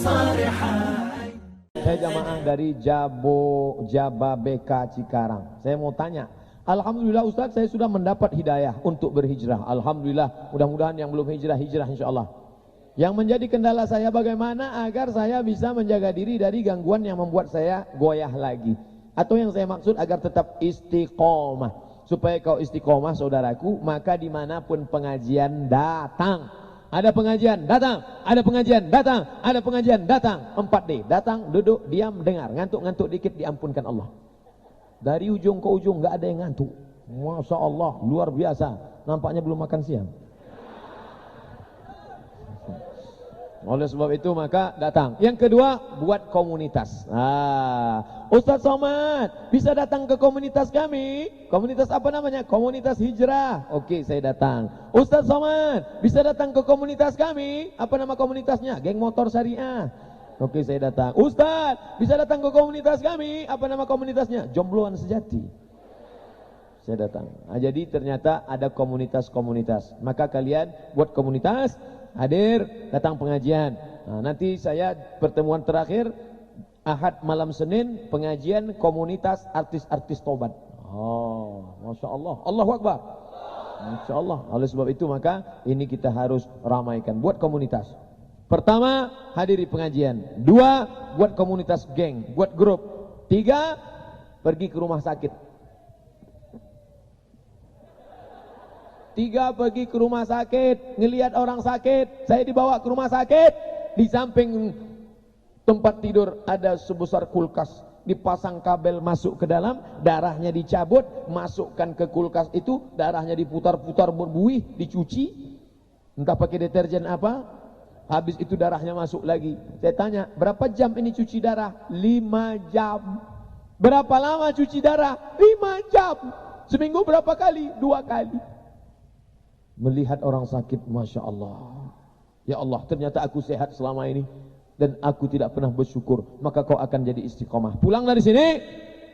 Saya jamaah dari Jababeka Cikarang. Saya mau tanya, alhamdulillah Ustaz, saya sudah mendapat hidayah untuk berhijrah. Alhamdulillah, mudah-mudahan yang belum hijrah, hijrah insyaAllah. Yang menjadi kendala saya bagaimana agar saya bisa menjaga diri dari gangguan yang membuat saya goyah lagi. Atau yang saya maksud agar tetap istiqomah. Supaya kau istiqomah saudaraku, maka dimanapun pengajian datang. Ada pengajian, datang. Ada pengajian, datang. Ada pengajian, datang. 4D, datang, duduk, diam, dengar. Ngantuk-ngantuk dikit diampunkan Allah. Dari ujung ke ujung gak ada yang ngantuk. Masya Allah, luar biasa. Nampaknya belum makan siang. Oleh sebab itu maka datang. Yang kedua, buat komunitas. Ustaz Somad bisa datang ke komunitas kami. Komunitas apa namanya? Komunitas hijrah. Oke, saya datang. Ustaz Somad bisa datang ke komunitas kami. Apa nama komunitasnya? Geng Motor Syariah. Oke, saya datang. Ustaz bisa datang ke komunitas kami. Apa nama komunitasnya? Jombloan Sejati. Saya datang. Jadi ternyata ada komunitas-komunitas. Maka kalian buat komunitas, hadir, datang pengajian. Nanti saya pertemuan terakhir Ahad malam Senin, pengajian komunitas artis-artis tobat. Masya Allah, Allahu Akbar. Masya Allah. Oleh sebab itu maka ini kita harus ramaikan. Buat komunitas. Pertama, hadiri pengajian. 2, buat komunitas geng, buat grup. 3, pergi ke rumah sakit. 3, pergi ke rumah sakit, ngelihat orang sakit. Saya dibawa ke rumah sakit, di samping tempat tidur ada sebesar kulkas, dipasang kabel masuk ke dalam, darahnya dicabut, masukkan ke kulkas itu, darahnya diputar-putar berbuih, dicuci, entah pakai deterjen apa, habis itu darahnya masuk lagi. Saya tanya, berapa jam ini cuci darah? 5 jam. Berapa lama cuci darah? 5 jam. Seminggu berapa kali? 2 kali. Melihat orang sakit, Masya Allah. Ya Allah, ternyata aku sehat selama ini dan aku tidak pernah bersyukur. Maka kau akan jadi istiqomah. Pulang dari sini,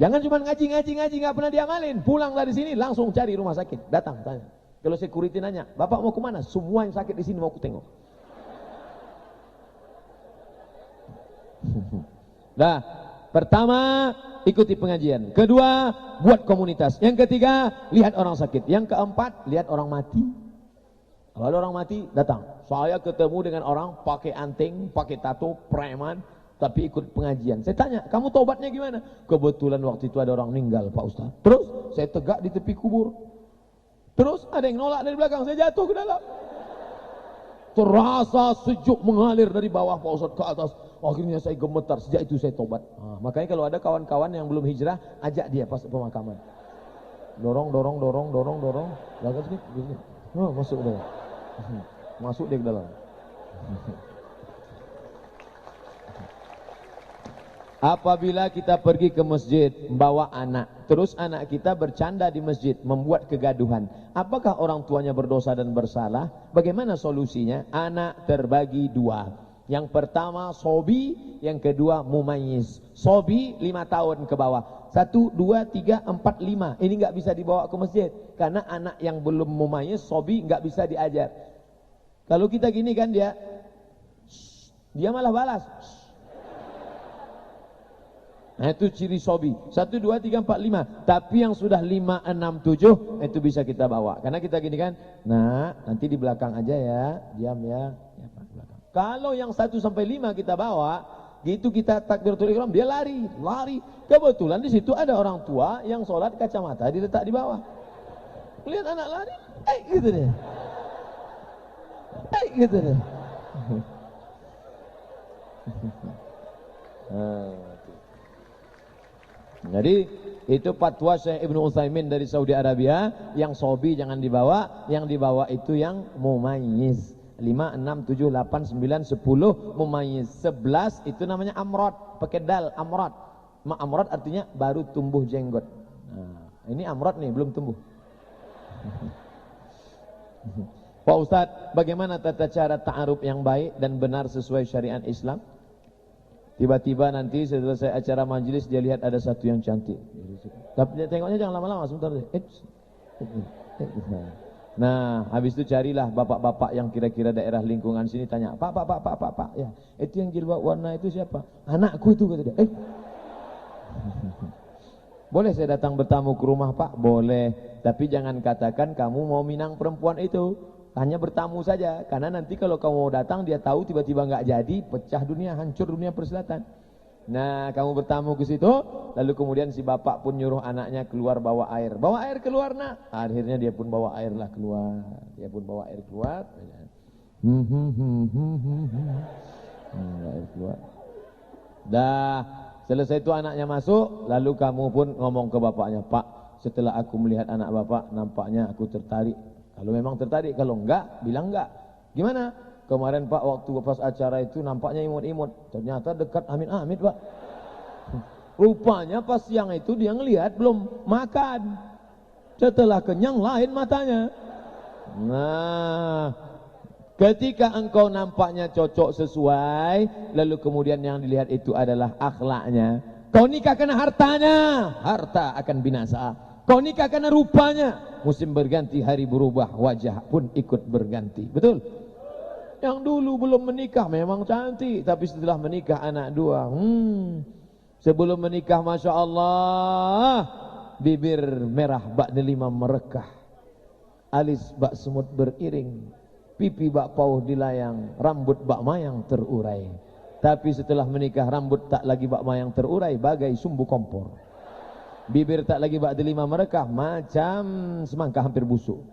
jangan cuma ngaji, gak pernah diamalin. Pulang dari sini, langsung cari rumah sakit. Datang, tanya. Kalau security nanya, Bapak mau kemana? Semua yang sakit di sini mau aku tengok. Nah, pertama, ikuti pengajian. Kedua, buat komunitas. Yang ketiga, lihat orang sakit. Yang keempat, lihat orang mati. Kalau ada orang mati, datang. Saya ketemu dengan orang pakai anting, pakai tato, preman, tapi ikut pengajian. Saya tanya, kamu tobatnya gimana? Kebetulan waktu itu ada orang meninggal, Pak Ustaz. Terus saya tegak di tepi kubur. Terus ada yang nolak dari belakang, saya jatuh ke dalam. Terasa sejuk mengalir dari bawah Pak Ustaz ke atas. Akhirnya saya gemetar, sejak itu saya tobat. Makanya kalau ada kawan-kawan yang belum hijrah, ajak dia pas pemakaman. Dorong. Lakukan sedikit. Masuk dia. Masuk dia ke dalam. Apabila kita pergi ke masjid membawa anak, terus anak kita bercanda di masjid, membuat kegaduhan, apakah orang tuanya berdosa dan bersalah? Bagaimana solusinya? Anak terbagi 2. Yang pertama sobi, yang kedua mumayyiz. Sobi 5 tahun ke bawah. 1, 2, 3, 4, 5. Ini nggak bisa dibawa ke masjid karena anak yang belum mumayyiz, sobi nggak bisa diajar. Kalau kita gini kan dia malah balas. Nah itu ciri sobi. 1, 2, 3, 4, 5. Tapi yang sudah 5, 6, 7 itu bisa kita bawa. Karena kita gini kan, nah nanti di belakang aja ya, diam ya. Kalau yang 1 sampai 5 kita bawa, gitu kita takbiratul ihram, dia lari. Kebetulan di situ ada orang tua yang sholat kacamata diletak di bawah. Lihat anak lari, gitu deh. Gitu deh. Jadi itu fatwa Syekh Ibnu Utsaimin dari Saudi Arabia, yang sobi jangan dibawa, yang dibawa itu yang mumayyiz. 5, 6, 7, 8, 9, 10 mumayyiz. 11 itu namanya amrod, pakai dal, amrod. Amrod artinya baru tumbuh jenggot. Nah, ini amrod nih, belum tumbuh. Pak Ustadz, bagaimana tata cara ta'aruf yang baik dan benar sesuai syariat Islam? Tiba-tiba nanti selesai acara majelis dia lihat ada satu yang cantik. Tapi tengoknya jangan lama-lama, sebentar deh. Nah, habis itu carilah bapak-bapak yang kira-kira daerah lingkungan sini, tanya, Pak, ya, itu yang jilbab warna itu siapa? Anakku itu, kata dia. Boleh saya datang bertamu ke rumah Pak? Boleh, tapi jangan katakan kamu mau minang perempuan itu. Hanya bertamu saja, karena nanti kalau kamu mau datang, dia tahu tiba-tiba nggak jadi, pecah dunia, hancur dunia persilatan. Nah, kamu bertamu ke situ, lalu kemudian si bapak pun nyuruh anaknya keluar bawa air. Bawa air keluar, nak. Akhirnya dia pun bawa air lah keluar. Dia pun bawa air keluar. Air keluar. Dah, selesai itu anaknya masuk, lalu kamu pun ngomong ke bapaknya, Pak, setelah aku melihat anak bapak, nampaknya aku tertarik. Kalau memang tertarik, kalau enggak, bilang enggak. Gimana? Kemarin Pak, waktu pas acara itu nampaknya imut-imut. Ternyata dekat amit-amit Pak. Rupanya pas siang itu dia ngelihat belum makan. Setelah kenyang lain matanya. Nah, ketika engkau nampaknya cocok sesuai, lalu kemudian yang dilihat itu adalah akhlaknya. Kau nikah karena hartanya, harta akan binasa. Kau nikah karena rupanya, musim berganti, hari berubah, wajah pun ikut berganti. Betul? Yang dulu belum menikah memang cantik, tapi setelah menikah anak dua, sebelum menikah Masya Allah, bibir merah bak delima merekah, alis bak semut beriring, pipi bak pauh dilayang, rambut bak mayang terurai. Tapi setelah menikah rambut tak lagi bak mayang terurai, bagai sumbu kompor. Bibir tak lagi bak delima merekah, macam semangka hampir busuk.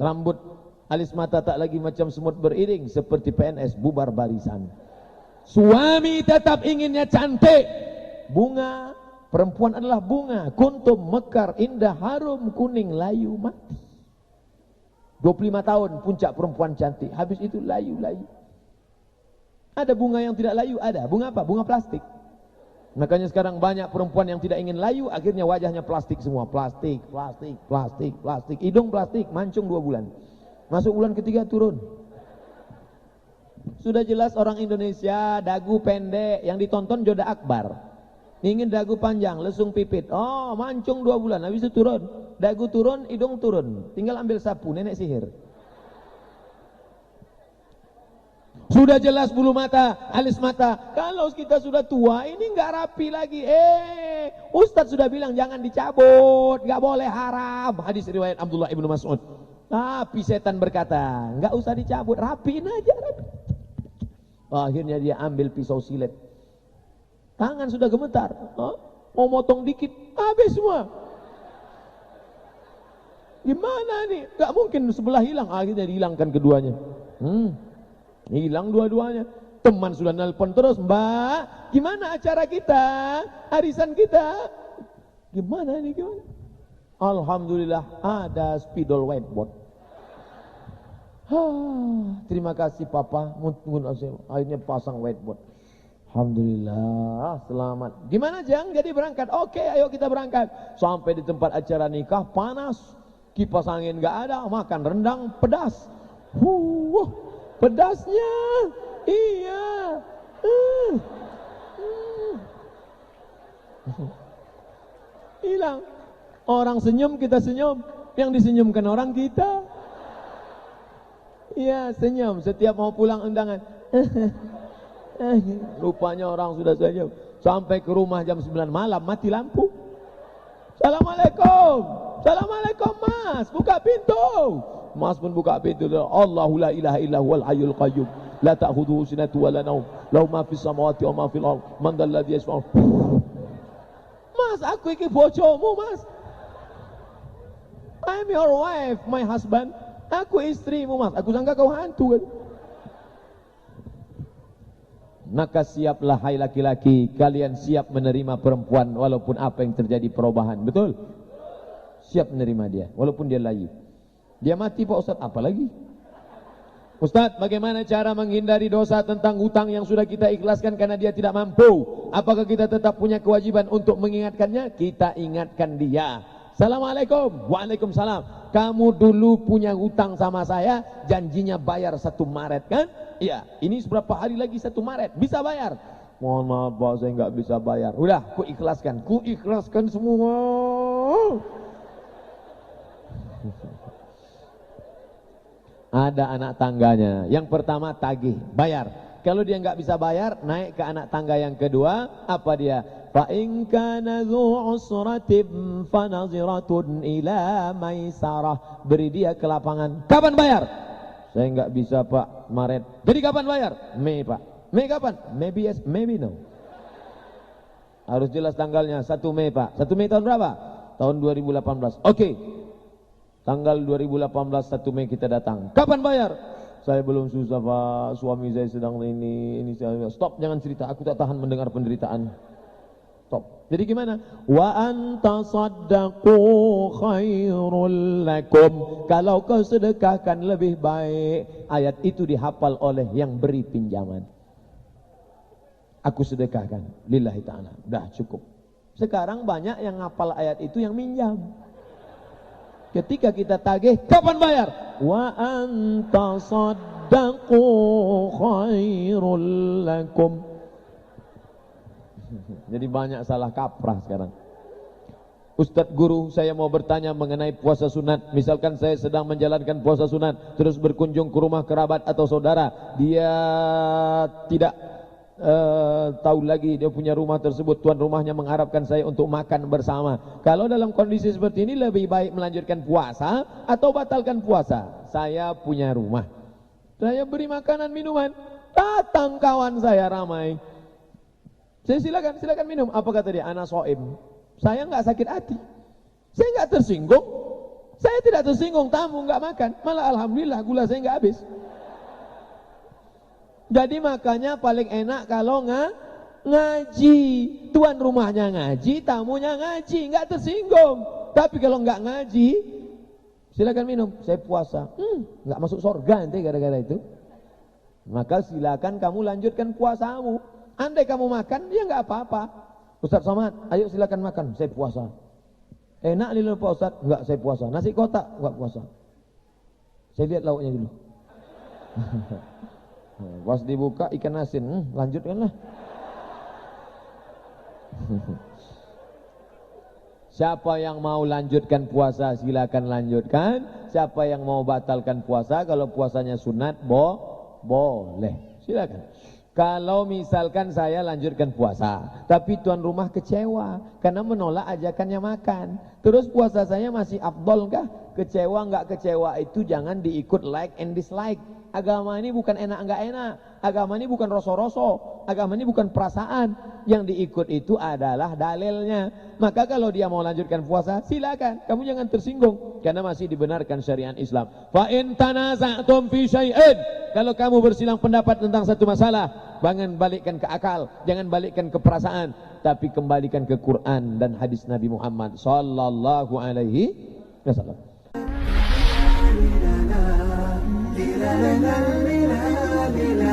Rambut, alis mata tak lagi macam semut beriring, seperti PNS bubar barisan. Suami tetap inginnya cantik. Bunga, perempuan adalah bunga, kuntum, mekar, indah, harum, kuning, layu, mati. 25 tahun puncak perempuan cantik, habis itu layu-layu. Ada bunga yang tidak layu, ada. Bunga apa? Bunga plastik. Makanya sekarang banyak perempuan yang tidak ingin layu, akhirnya wajahnya plastik semua. Plastik, hidung plastik, mancung 2 bulan. Masuk bulan ketiga turun. Sudah jelas orang Indonesia dagu pendek, yang ditonton Joda Akbar. Ingin dagu panjang, lesung pipit. Oh, mancung 2 bulan, habis itu turun. Dagu turun, hidung turun. Tinggal ambil sapu, nenek sihir. Sudah jelas bulu mata, alis mata. Kalau kita sudah tua, ini enggak rapi lagi. Ustadz sudah bilang jangan dicabut, enggak boleh, haram. Hadis riwayat Abdullah ibnu Mas'ud. Tapi setan berkata, enggak usah dicabut, rapiin aja, rapi. Akhirnya dia ambil pisau silet. Tangan sudah gemetar. Mau motong dikit, habis semua. Gimana nih? Enggak mungkin sebelah hilang. Akhirnya dihilangkan keduanya. Hilang dua-duanya. Teman sudah nelpon terus, Mbak, gimana acara kita, arisan kita? Gimana ini, gimana? Alhamdulillah ada spidol whiteboard. Terima kasih Papa, akhirnya pasang whiteboard. Alhamdulillah, selamat. Gimana Jang? Jadi berangkat? Oke, ayo kita berangkat. Sampai di tempat acara nikah, panas, kipas angin gak ada, makan rendang pedas. Pedasnya, iya. Hilang. Orang senyum, kita senyum. Yang disenyumkan orang kita. Iya, senyum. Setiap mau pulang undangan. Rupanya orang sudah senyum. Sampai ke rumah jam 9 malam, mati lampu. Assalamualaikum. Assalamualaikum Mas, buka pintu. Mas pun buka pintu. Allahu la ilaha illa huwal hayyul qayyum, la ta'khudhuhu sinatun wa la naum, lahu ma fis samawati wa ma fil ardh, man dzal ladzi yashfa'u. Mas, aku iki bojomu, Mas. I'm your wife, my husband. Aku istrimu, Mas. Aku sangka kau hantu kan. Maka siaplah hai laki-laki, kalian siap menerima perempuan walaupun apa yang terjadi perubahan. Betul? Siap menerima dia walaupun dia layu. Dia mati Pak Ustadz, apa lagi? Ustadz, bagaimana cara menghindari dosa tentang hutang yang sudah kita ikhlaskan karena dia tidak mampu? Apakah kita tetap punya kewajiban untuk mengingatkannya? Kita ingatkan dia. Assalamualaikum. Waalaikumsalam. Kamu dulu punya hutang sama saya, janjinya bayar 1 Maret kan? Iya, ini seberapa hari lagi 1 Maret? Bisa bayar? Mohon maaf Pak, saya nggak bisa bayar. Udah, ku ikhlaskan semua. Ada anak tangganya. Yang pertama tagih, bayar. Kalau dia nggak bisa bayar, naik ke anak tangga yang kedua. Apa dia? Fa in kana dzu usratin fanaziratun ila maisarah. Beri dia kelapangan. Kapan bayar? Saya nggak bisa Pak, Maret. Jadi kapan bayar? Mei Pak. Mei kapan? Maybe yes, maybe no. Harus jelas tanggalnya. 1 Mei Pak. 1 Mei tahun berapa? Tahun 2018. Oke. Tanggal 2018 1 Mei kita datang. Kapan bayar? Saya belum susah Pak, suami saya sedang ini saya. Stop, jangan cerita, aku tak tahan mendengar penderitaan. Stop. Jadi gimana? Wa anta saddaqu khairul lakum. Kalau kau sedekahkan lebih baik. Ayat itu dihafal oleh yang beri pinjaman. Aku sedekahkan lillahi ta'ala. Dah cukup. Sekarang banyak yang ngapal ayat itu yang minjam. Ketika kita tagih, kapan bayar? Wa anta saddaqu khairul lakum. Jadi banyak salah kaprah sekarang. Ustadz guru, saya mau bertanya mengenai puasa sunat. Misalkan saya sedang menjalankan puasa sunat, terus berkunjung ke rumah kerabat atau saudara, dia tidak tahu lagi dia punya rumah tersebut, tuan rumahnya mengharapkan saya untuk makan bersama. Kalau dalam kondisi seperti ini lebih baik melanjutkan puasa atau batalkan puasa? Saya punya rumah, saya beri makanan minuman, datang kawan saya ramai, saya silakan minum. Apa kata dia? Ana soim. Saya nggak sakit hati, saya nggak tersinggung, saya tidak tersinggung tamu nggak makan, malah alhamdulillah gula saya nggak habis. Jadi makanya paling enak kalau ngaji. Tuan rumahnya ngaji, tamunya ngaji, nggak tersinggung. Tapi kalau nggak ngaji, silakan minum. Saya puasa, nggak masuk surga nanti gara-gara itu. Maka silakan kamu lanjutkan puasamu. Andai kamu makan, ya nggak apa-apa. Ustaz Somad, ayo silakan makan. Saya puasa. Enak nih Pak Ustaz, nggak saya puasa. Nasi kotak, nggak puasa. Saya lihat lauknya dulu. Pas dibuka ikan asin, lanjutkanlah. Siapa yang mau lanjutkan puasa silakan lanjutkan. Siapa yang mau batalkan puasa, kalau puasanya sunat boleh, silakan. Kalau misalkan saya lanjutkan puasa, tapi tuan rumah kecewa karena menolak ajakannya makan, terus puasa saya masih afdol kah? Kecewa nggak kecewa itu jangan diikut like and dislike. Agama ini bukan enak enggak enak, agama ini bukan rosok-rosok, agama ini bukan perasaan. Yang diikut itu adalah dalilnya. Maka kalau dia mau lanjutkan puasa, silakan. Kamu jangan tersinggung karena masih dibenarkan syariat Islam. Fa in tanaza'tum fi syai'in, kalau kamu bersilang pendapat tentang satu masalah, jangan balikkan ke akal, jangan balikkan ke perasaan, tapi kembalikan ke Quran dan hadis Nabi Muhammad sallallahu alaihi wasallam. La la la la la la la.